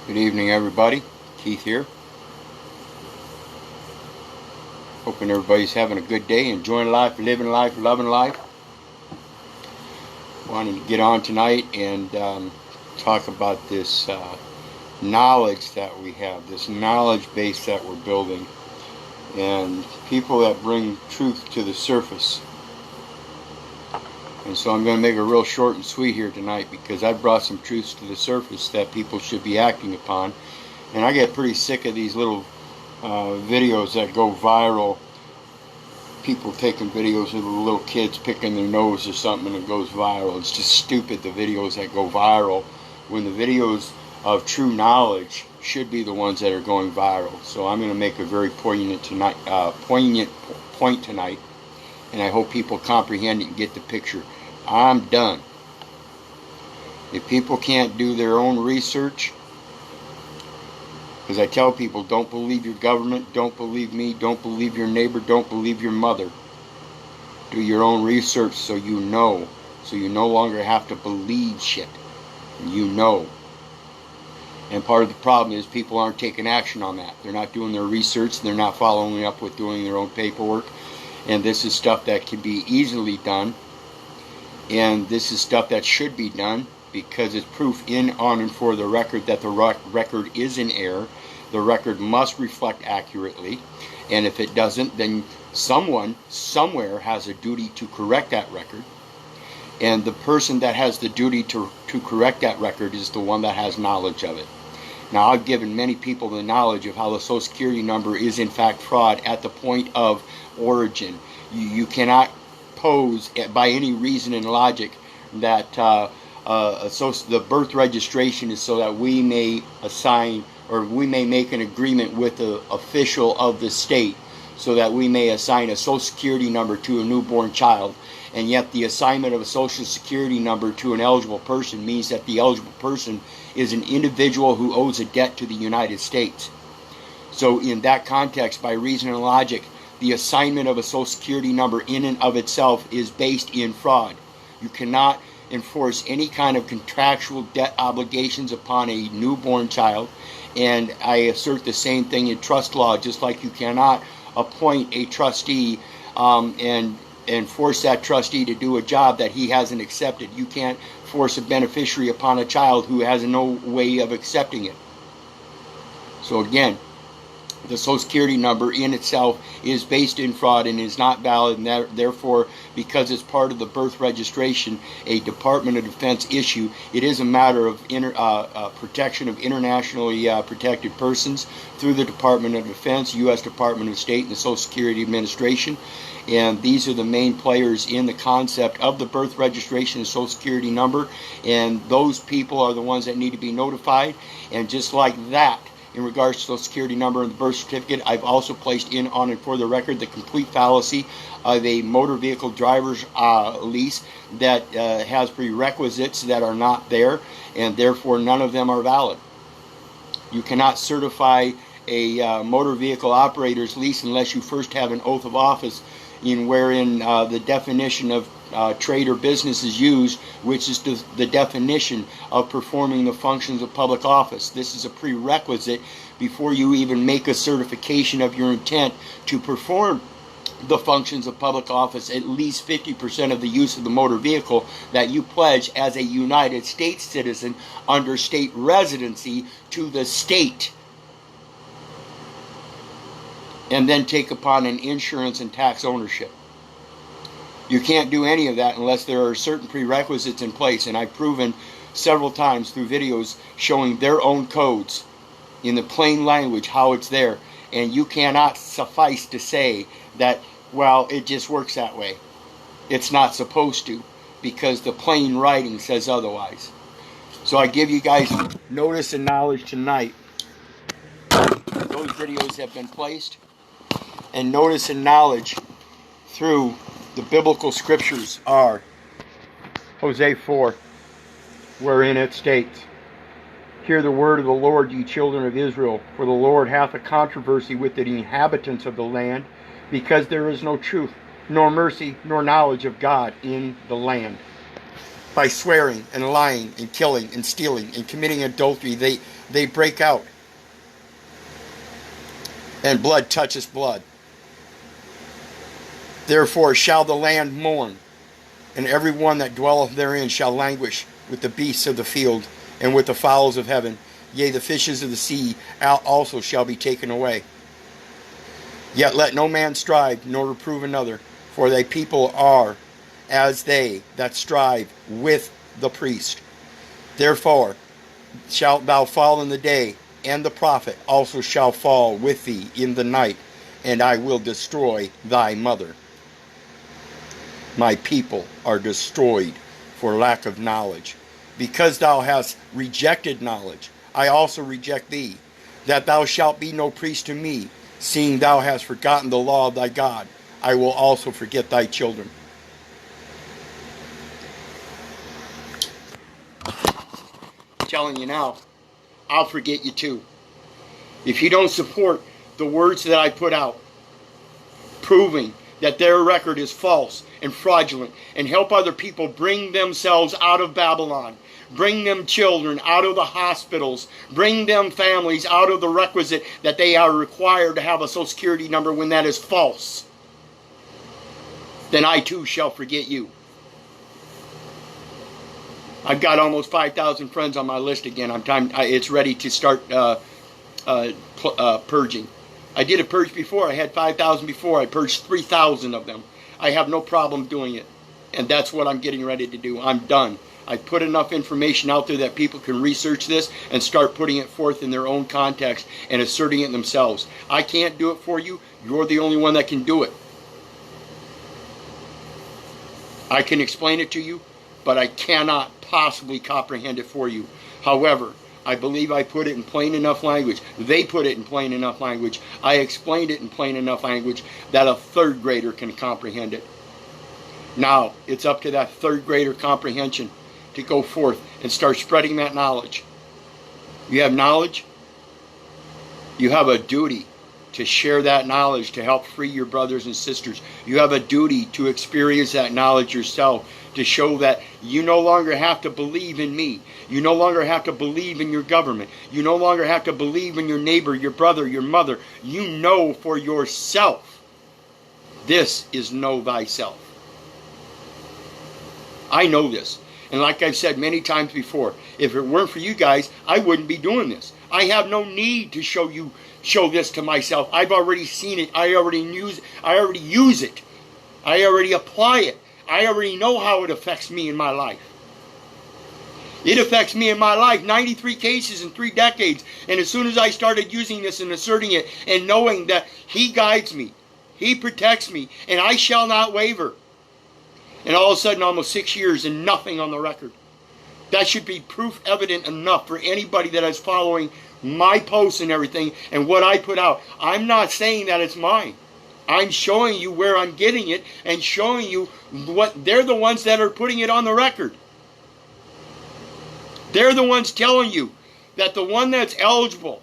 Good evening, everybody. Keith here. Hoping everybody's having a good day, enjoying life, living life, loving life. Wanted to get on tonight and talk about this knowledge that we have, this knowledge base that we're building, and people that bring truth to the surface. And so I'm going to make it real short and sweet here tonight because I've brought some truths to the surface that people should be acting upon. And I get pretty sick of these little videos that go viral. People taking videos of the little kids picking their nose or something and it goes viral. It's just stupid, the videos that go viral, when the videos of true knowledge should be the ones that are going viral. So I'm going to make a very poignant point tonight, and I hope people comprehend it and get the picture. I'm done. If people can't do their own research, because I tell people, don't believe your government, don't believe me, don't believe your neighbor, don't believe your mother. Do your own research so you know, so you no longer have to believe shit. You know. And part of the problem is people aren't taking action on that. They're not doing their research, they're not following up with doing their own paperwork. And this is stuff that can be easily done. And this is stuff that should be done because it's proof in, on, and for the record that the record is in error. The record must reflect accurately. And if it doesn't, then someone, somewhere, has a duty to correct that record. And the person that has the duty to correct that record is the one that has knowledge of it. Now, I've given many people the knowledge of how the Social Security number is in fact fraud at the point of origin. You cannot pose by any reason and logic that the birth registration is so that we may assign, or we may make an agreement with the official of the state so that we may assign a Social Security number to a newborn child. And yet the assignment of a Social Security number to an eligible person means that the eligible person is an individual who owes a debt to the United States. So in that context, by reason and logic, the assignment of a Social Security number in and of itself is based in fraud. You cannot enforce any kind of contractual debt obligations upon a newborn child. And I assert the same thing in trust law, just like you cannot appoint a trustee and force that trustee to do a job that he hasn't accepted. You can't force a beneficiary upon a child who has no way of accepting it. So again, the Social Security number in itself is based in fraud and is not valid, and therefore, because it's part of the birth registration, a Department of Defense issue, it is a matter of protection of internationally protected persons through the Department of Defense, U.S. Department of State, and the Social Security Administration. And these are the main players in the concept of the birth registration and Social Security number, and those people are the ones that need to be notified. And just like that, in regards to Social Security number and the birth certificate, I've also placed in, on, and for the record the complete fallacy of a motor vehicle driver's lease that has prerequisites that are not there, and therefore none of them are valid. You cannot certify a motor vehicle operator's lease unless you first have an oath of office in wherein the definition of trade or business is used, which is the definition of performing the functions of public office. This is a prerequisite before you even make a certification of your intent to perform the functions of public office, at least 50% of the use of the motor vehicle that you pledge as a United States citizen under state residency to the state, and then take upon an insurance and tax ownership. You can't do any of that unless there are certain prerequisites in place, and I've proven several times through videos showing their own codes in the plain language how it's there. And you cannot suffice to say that, well, it just works that way. It's not supposed to, because the plain writing says otherwise. So I give you guys notice and knowledge tonight. Those videos have been placed, and notice and knowledge through the biblical scriptures are Hosea 4, wherein it states, "Hear the word of the Lord, ye children of Israel, for the Lord hath a controversy with the inhabitants of the land, because there is no truth, nor mercy, nor knowledge of God in the land." by swearing and lying and killing and stealing and committing adultery. They break out. And blood touches blood. Therefore shall the land mourn, and every one that dwelleth therein shall languish with the beasts of the field and with the fowls of heaven. Yea, the fishes of the sea also shall be taken away. Yet let no man strive, nor reprove another, for thy people are as they that strive with the priest. Therefore shalt thou fall in the day, and the prophet also shall fall with thee in the night, and I will destroy thy mother. My people are destroyed for lack of knowledge. Because thou hast rejected knowledge, I also reject thee, that thou shalt be no priest to me, seeing thou hast forgotten the law of thy God. I will also forget thy children. I'm telling you now, I'll forget you too. If you don't support the words that I put out, proving that their record is false and fraudulent, and help other people bring themselves out of Babylon, bring them children out of the hospitals, bring them families out of the requisite that they are required to have a Social Security number when that is false, then I too shall forget you. I've got almost 5,000 friends on my list again. It's ready to start purging. I did a purge before. I had 5,000 before. I purged 3,000 of them. I have no problem doing it. And that's what I'm getting ready to do. I'm done. I put enough information out there that people can research this and start putting it forth in their own context and asserting it themselves. I can't do it for you. You're the only one that can do it. I can explain it to you, but I cannot possibly comprehend it for you. However, I believe I put it in plain enough language. They put it in plain enough language. I explained it in plain enough language that a third grader can comprehend it. Now, it's up to that third grader comprehension to go forth and start spreading that knowledge. You have knowledge. You have a duty to share that knowledge to help free your brothers and sisters. You have a duty to experience that knowledge yourself, to show that you no longer have to believe in me. You no longer have to believe in your government. You no longer have to believe in your neighbor, your brother, your mother. You know for yourself. This is know thyself. I know this. And like I've said many times before, if it weren't for you guys, I wouldn't be doing this. I have no need to show this to myself. I've already seen it. I already use it. I already apply it. I already know how it affects me in my life. It affects me in my life. 93 cases in 3 decades. And as soon as I started using this and asserting it and knowing that He guides me, He protects me, and I shall not waver. And all of a sudden, almost 6 years and nothing on the record. That should be proof evident enough for anybody that is following my posts and everything and what I put out. I'm not saying that it's mine. I'm showing you where I'm getting it and showing you what they're the ones that are putting it on the record. They're the ones telling you that the one that's eligible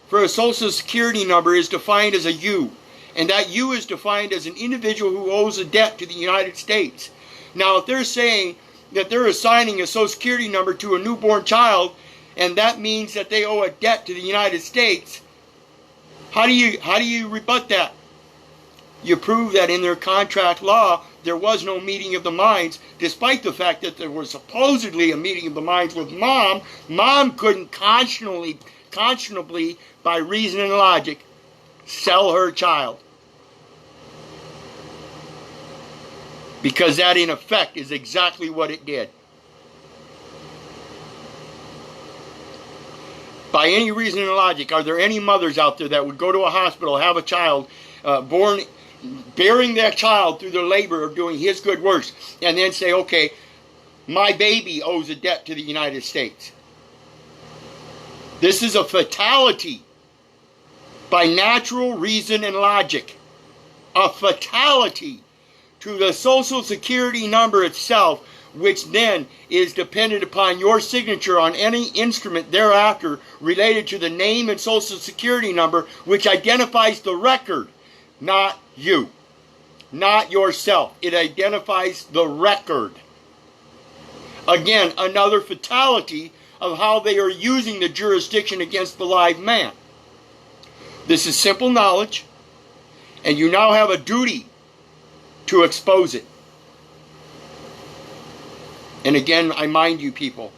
for a Social Security number is defined as a U. And that U is defined as an individual who owes a debt to the United States. Now, if they're saying that they're assigning a Social Security number to a newborn child, and that means that they owe a debt to the United States, how do you rebut that? You prove that in their contract law, there was no meeting of the minds, despite the fact that there was supposedly a meeting of the minds with Mom. Mom couldn't conscionably, by reason and logic, sell her child. Because that, in effect, is exactly what it did. By any reason and logic, are there any mothers out there that would go to a hospital, have a child born, bearing that child through their labor of doing His good works, and then say, okay, my baby owes a debt to the United States? This is a fatality by natural reason and logic. A fatality to the Social Security number itself, which then is dependent upon your signature on any instrument thereafter related to the name and Social Security number, which identifies the record, not you, not yourself. It identifies the record. Again, another fatality of how they are using the jurisdiction against the live man. This is simple knowledge, and you now have a duty to expose it. And again, I mind you people,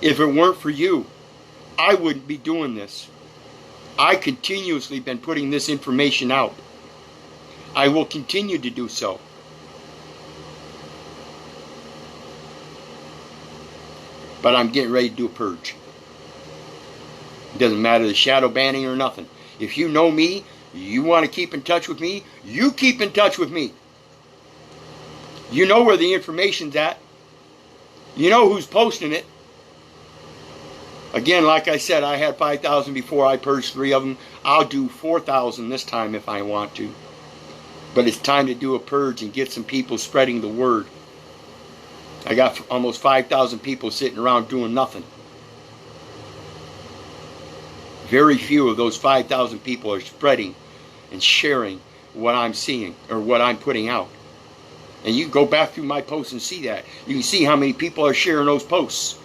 if it weren't for you, I wouldn't be doing this. I continuously been putting this information out. I will continue to do so. But I'm getting ready to do a purge. It doesn't matter the shadow banning or nothing. If you know me, you want to keep in touch with me, you keep in touch with me. You know where the information's at. You know who's posting it. Again, like I said, I had 5,000 before. I purged 3 of them. I'll do 4,000 this time if I want to. But it's time to do a purge and get some people spreading the word. I got almost 5,000 people sitting around doing nothing. Very few of those 5,000 people are spreading and sharing what I'm seeing or what I'm putting out. And you can go back through my posts and see that. You can see how many people are sharing those posts.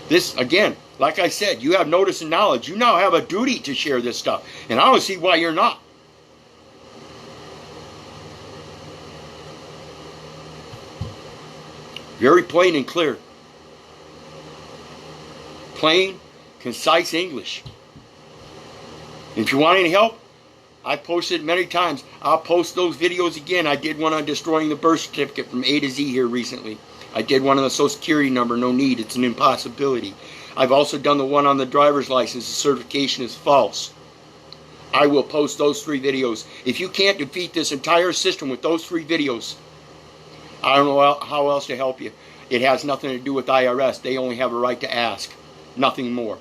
This, again, like I said, you have notice and knowledge. You now have a duty to share this stuff. And I don't see why you're not. Very plain and clear. Plain, concise English. If you want any help, I posted many times. I'll post those videos again. I did one on destroying the birth certificate from A to Z here recently. I did one on the Social Security number, no need, it's an impossibility. I've also done the one on the driver's license, the certification is false. I will post those 3 videos. If you can't defeat this entire system with those 3 videos, I don't know how else to help you. It has nothing to do with IRS. They only have a right to ask, nothing more.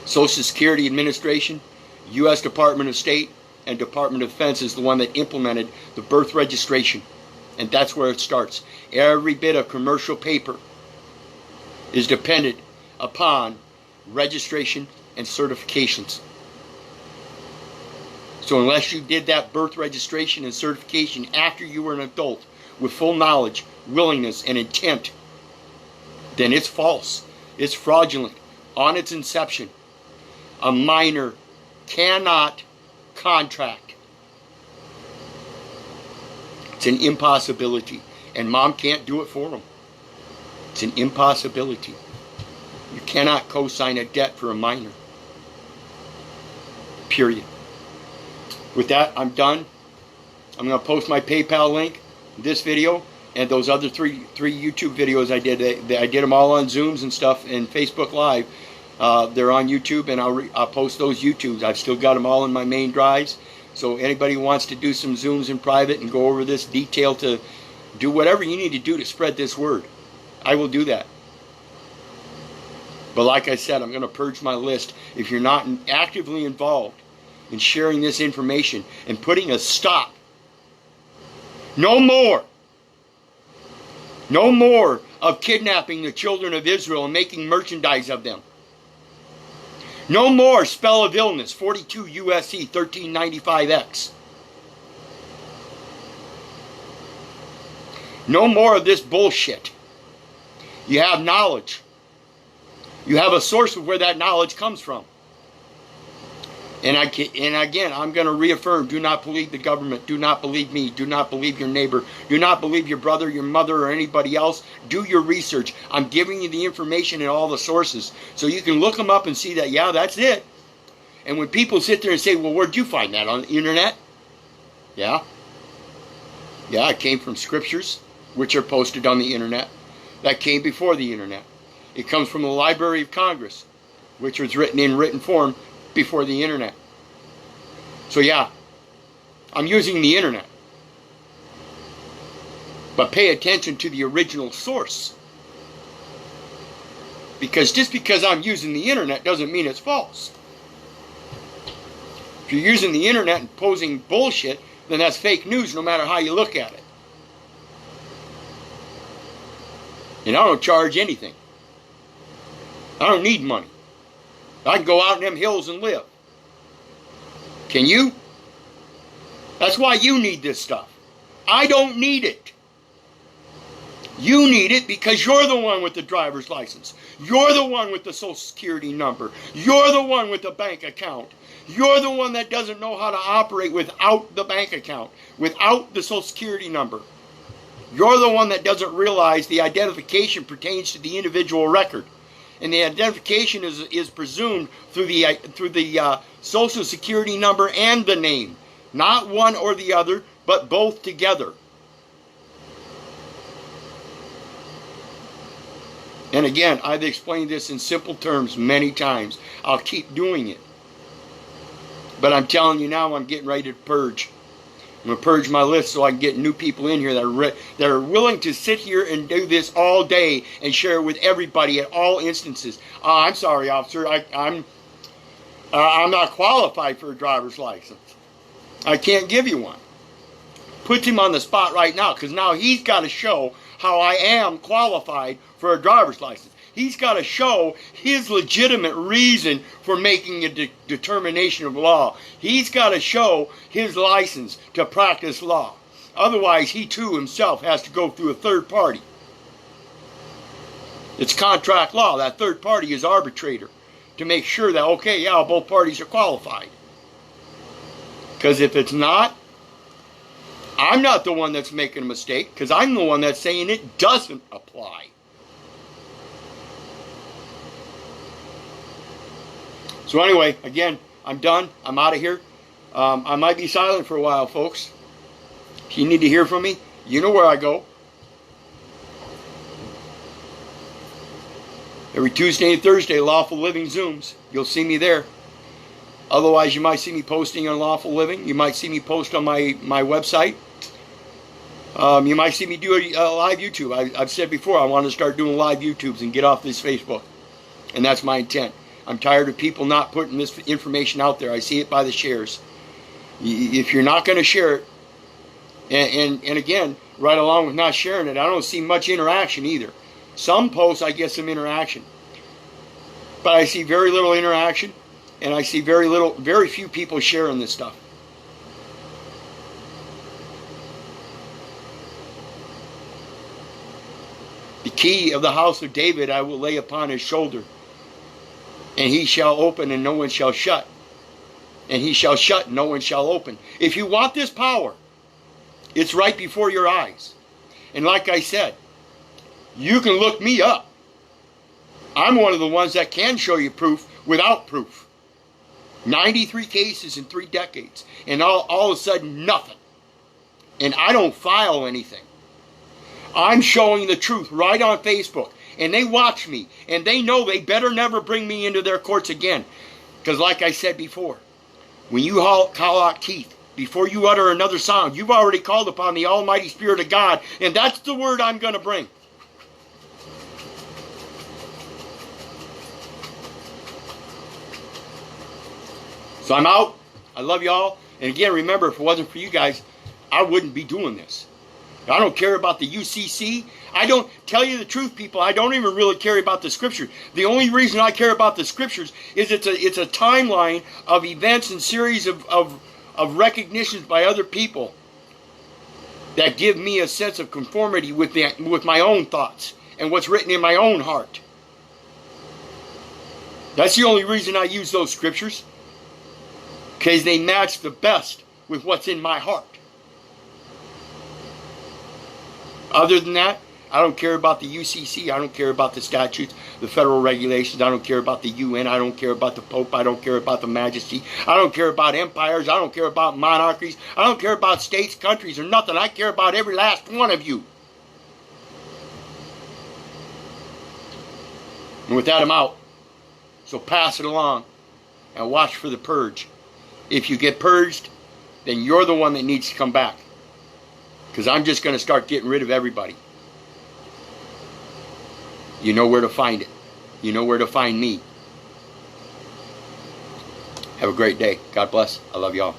Social Security Administration, U.S. Department of State, and Department of Defense is the one that implemented the birth registration. And that's where it starts. Every bit of commercial paper is dependent upon registration and certifications. So unless you did that birth registration and certification after you were an adult with full knowledge, willingness, and intent, then it's false. It's fraudulent. On its inception, a minor cannot contract. It's an impossibility. And mom can't do it for them. It's an impossibility. You cannot co-sign a debt for a minor. Period. With that, I'm done. I'm going to post my PayPal link, this video, and those other three YouTube videos I did. I did them all on Zooms and stuff and Facebook Live. They're on YouTube, and I'll post those YouTubes. I've still got them all in my main drives. So anybody who wants to do some Zooms in private and go over this detail to do whatever you need to do to spread this word, I will do that. But like I said, I'm going to purge my list. If you're not actively involved in sharing this information and putting a stop, no more of kidnapping the children of Israel and making merchandise of them. No more spell of illness, 42 USC 1395X. No more of this bullshit. You have knowledge. You have a source of where that knowledge comes from. And again, I'm going to reaffirm, do not believe the government. Do not believe me. Do not believe your neighbor. Do not believe your brother, your mother, or anybody else. Do your research. I'm giving you the information and all the sources. So you can look them up and see that, yeah, that's it. And when people sit there and say, well, where'd you find that? On the internet? Yeah. Yeah, it came from scriptures, which are posted on the internet. That came before the internet. It comes from the Library of Congress, which was written in written form before the internet. So yeah, I'm using the internet. But pay attention to the original source. Because just because I'm using the internet doesn't mean it's false. If you're using the internet and posing bullshit, then that's fake news no matter how you look at it. And I don't charge anything. I don't need money. I can go out in them hills and live. Can you? That's why you need this stuff. I don't need it. You need it because you're the one with the driver's license. You're the one with the social security number. You're the one with the bank account. You're the one that doesn't know how to operate without the bank account, without the social security number. You're the one that doesn't realize the identification pertains to the individual record. And the identification is presumed through the social security number and the name. Not one or the other, but both together. And again, I've explained this in simple terms many times. I'll keep doing it. But I'm telling you now, I'm getting ready to purge. I'm going to purge my list so I can get new people in here that are willing to sit here and do this all day and share it with everybody at all instances. I'm sorry, officer. I'm not qualified for a driver's license. I can't give you one. Puts him on the spot right now because now he's got to show how I am qualified for a driver's license. He's got to show his legitimate reason for making a determination of law. He's got to show his license to practice law. Otherwise, he too himself has to go through a third party. It's contract law. That third party is arbitrator to make sure that, okay, yeah, both parties are qualified. Because if it's not, I'm not the one that's making a mistake because I'm the one that's saying it doesn't apply. So anyway, again, I'm done. I'm out of here. I might be silent for a while, folks. If you need to hear from me, you know where I go. Every Tuesday and Thursday, Lawful Living Zooms. You'll see me there. Otherwise, you might see me posting on Lawful Living. You might see me post on my website. You might see me do a live YouTube. I've said before, I want to start doing live YouTubes and get off this Facebook. And that's my intent. I'm tired of people not putting this information out there. I see it by the shares. If you're not going to share it, and again, right along with not sharing it, I don't see much interaction either. Some posts I get some interaction. But I see very little interaction, and I see very few people sharing this stuff. The key of the house of David I will lay upon his shoulder. And he shall open and no one shall shut. And he shall shut and no one shall open. If you want this power, it's right before your eyes. And like I said, you can look me up. I'm one of the ones that can show you proof without proof. 93 cases in 3 decades. And all of a sudden, nothing. And I don't file anything. I'm showing the truth right on Facebook. And they watch me. And they know they better never bring me into their courts again. Because like I said before, when you call out Keith, before you utter another sound, you've already called upon the Almighty Spirit of God. And that's the word I'm going to bring. So I'm out. I love y'all. And again, remember, if it wasn't for you guys, I wouldn't be doing this. I don't care about the UCC. I don't, tell you the truth, people, I don't even really care about the scriptures. The only reason I care about the scriptures is it's a timeline of events and series of recognitions by other people that give me a sense of conformity with my own thoughts and what's written in my own heart. That's the only reason I use those scriptures, because they match the best with what's in my heart. Other than that, I don't care about the UCC. I don't care about the statutes, the federal regulations. I don't care about the UN. I don't care about the Pope. I don't care about the Majesty. I don't care about empires. I don't care about monarchies. I don't care about states, countries, or nothing. I care about every last one of you. And with that, I'm out. So pass it along and watch for the purge. If you get purged, then you're the one that needs to come back. Because I'm just going to start getting rid of everybody. You know where to find it. You know where to find me. Have a great day. God bless. I love y'all.